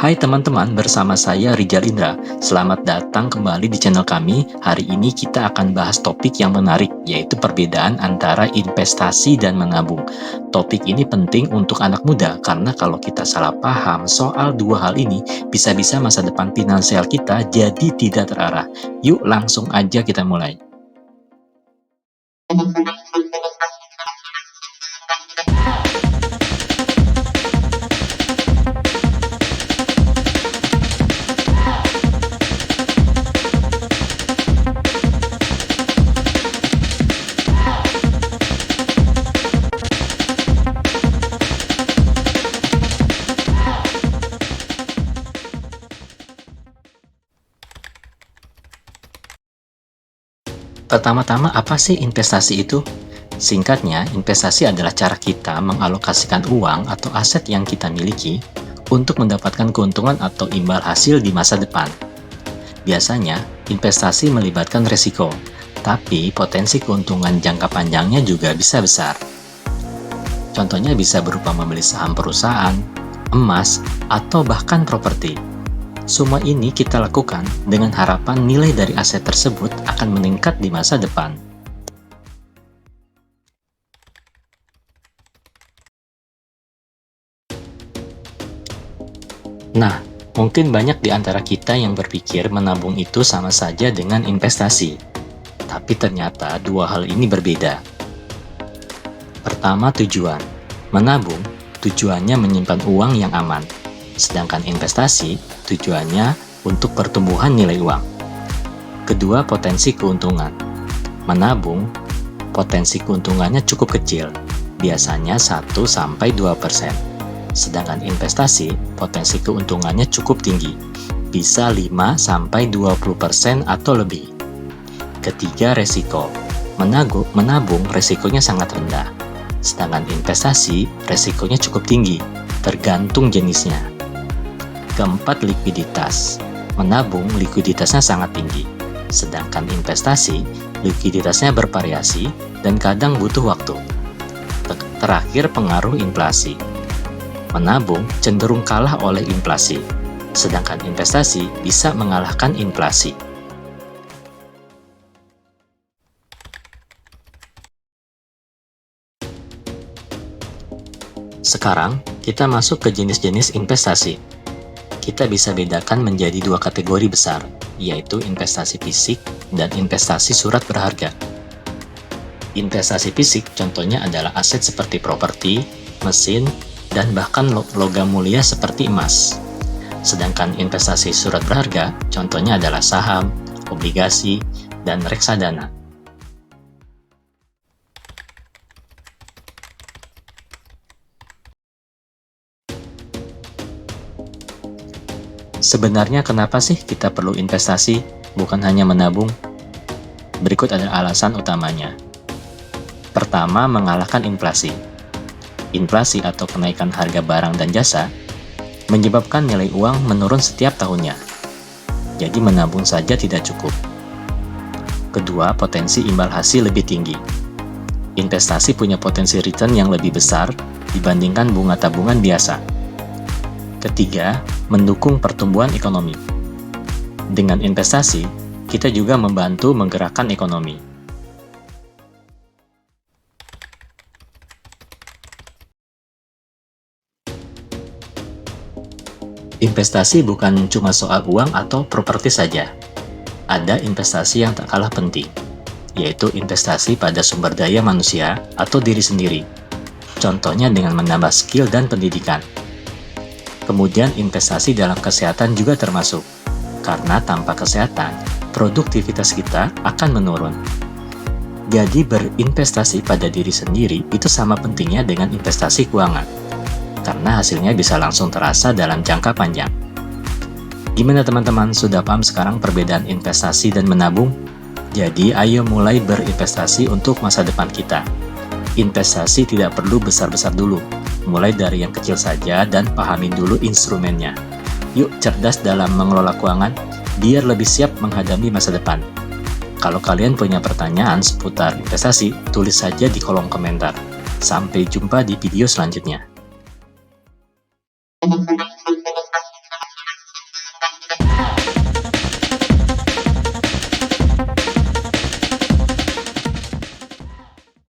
Hai teman-teman, bersama saya Rijal Indra. Selamat datang kembali di channel kami. Hari ini kita akan bahas topik yang menarik, yaitu perbedaan antara investasi dan menabung. Topik ini penting untuk anak muda, karena kalau kita salah paham soal dua hal ini, bisa-bisa masa depan finansial kita jadi tidak terarah. Yuk langsung aja kita mulai. Pertama-tama, apa sih investasi itu? Singkatnya, investasi adalah cara kita mengalokasikan uang atau aset yang kita miliki untuk mendapatkan keuntungan atau imbal hasil di masa depan. Biasanya, investasi melibatkan risiko, tapi potensi keuntungan jangka panjangnya juga bisa besar. Contohnya bisa berupa membeli saham perusahaan, emas, atau bahkan properti. Semua ini kita lakukan dengan harapan nilai dari aset tersebut akan meningkat di masa depan. Nah, mungkin banyak di antara kita yang berpikir menabung itu sama saja dengan investasi. Tapi ternyata dua hal ini berbeda. Pertama, tujuan. Menabung, tujuannya menyimpan uang yang aman. Sedangkan investasi, tujuannya untuk pertumbuhan nilai uang. Kedua, potensi keuntungan. Menabung, potensi keuntungannya cukup kecil, biasanya 1-2%. Sedangkan investasi, potensi keuntungannya cukup tinggi, bisa 5-20% atau lebih. Ketiga, resiko. Menabung resikonya sangat rendah, sedangkan investasi resikonya cukup tinggi, tergantung jenisnya. Keempat, likuiditas. Menabung likuiditasnya sangat tinggi, sedangkan investasi likuiditasnya bervariasi dan kadang butuh waktu. Terakhir, pengaruh inflasi. Menabung cenderung kalah oleh inflasi, sedangkan investasi bisa mengalahkan inflasi. Sekarang, kita masuk ke jenis-jenis investasi. Kita bisa bedakan menjadi dua kategori besar, yaitu investasi fisik dan investasi surat berharga. Investasi fisik contohnya adalah aset seperti properti, mesin, dan bahkan logam mulia seperti emas. Sedangkan investasi surat berharga contohnya adalah saham, obligasi, dan reksadana. Sebenarnya kenapa sih kita perlu investasi, bukan hanya menabung? Berikut adalah alasan utamanya. Pertama, mengalahkan inflasi. Inflasi atau kenaikan harga barang dan jasa menyebabkan nilai uang menurun setiap tahunnya. Jadi menabung saja tidak cukup. Kedua, potensi imbal hasil lebih tinggi. Investasi punya potensi return yang lebih besar dibandingkan bunga tabungan biasa. Ketiga, mendukung pertumbuhan ekonomi. Dengan investasi, kita juga membantu menggerakkan ekonomi. Investasi bukan cuma soal uang atau properti saja. Ada investasi yang tak kalah penting, yaitu investasi pada sumber daya manusia atau diri sendiri. Contohnya dengan menambah skill dan pendidikan. Kemudian investasi dalam kesehatan juga termasuk, karena tanpa kesehatan, produktivitas kita akan menurun. Jadi berinvestasi pada diri sendiri itu sama pentingnya dengan investasi keuangan, karena hasilnya bisa langsung terasa dalam jangka panjang. Gimana teman-teman, sudah paham sekarang perbedaan investasi dan menabung? Jadi ayo mulai berinvestasi untuk masa depan kita. Investasi tidak perlu besar-besar dulu, mulai dari yang kecil saja dan pahami dulu instrumennya. Yuk cerdas dalam mengelola keuangan, biar lebih siap menghadapi masa depan. Kalau kalian punya pertanyaan seputar investasi, tulis saja di kolom komentar. Sampai jumpa di video selanjutnya.